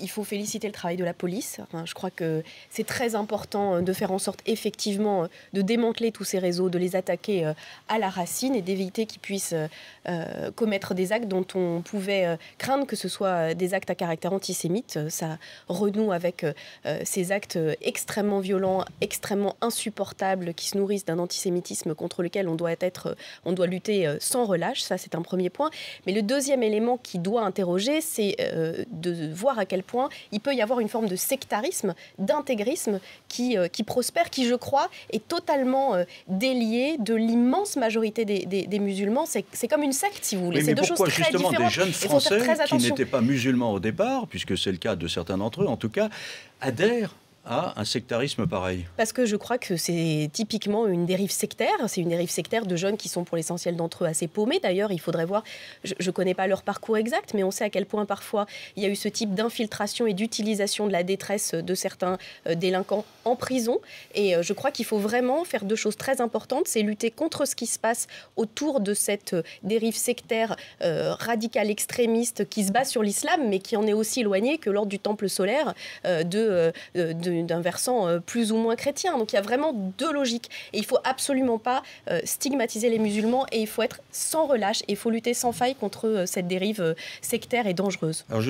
il faut féliciter le travail de la police. Enfin, je crois que c'est très important de faire en sorte effectivement de démanteler tous ces réseaux, de les attaquer à la racine et d'éviter qu'ils puissent commettre des actes dont on pouvait craindre que ce soit des actes à caractère antisémite. Ça renoue avec ces actes extrêmement violents, extrêmement insupportables qui se nourrissent d'un antisémitisme contre lequel on doit lutter sans relâche. Ça, c'est un premier point. Mais le deuxième élément qui doit interroger, c'est de voir à quel point il peut y avoir une forme de sectarisme, d'intégrisme qui prospère, qui, je crois, est totalement délié de l'immense majorité des musulmans. C'est comme une secte, si vous voulez. Oui, c'est deux choses très différentes. Pourquoi justement des jeunes Français qui attention. n'étaient pas musulmans au départ, puisque c'est le cas de certains d'entre eux en tout cas, adhèrent à un sectarisme pareil? Parce que je crois que c'est typiquement une dérive sectaire. C'est une dérive sectaire de jeunes qui sont pour l'essentiel d'entre eux assez paumés. D'ailleurs, il faudrait voir, je ne connais pas leur parcours exact, mais on sait à quel point parfois il y a eu ce type d'infiltration et d'utilisation de la détresse de certains délinquants en prison. Et je crois qu'il faut vraiment faire deux choses très importantes. C'est lutter contre ce qui se passe autour de cette dérive sectaire radicale extrémiste qui se base sur l'islam, mais qui en est aussi éloignée que lors du temple solaire d'un versant plus ou moins chrétien. Donc il y a vraiment deux logiques. Et il ne faut absolument pas stigmatiser les musulmans et il faut être sans relâche et il faut lutter sans faille contre cette dérive sectaire et dangereuse. Alors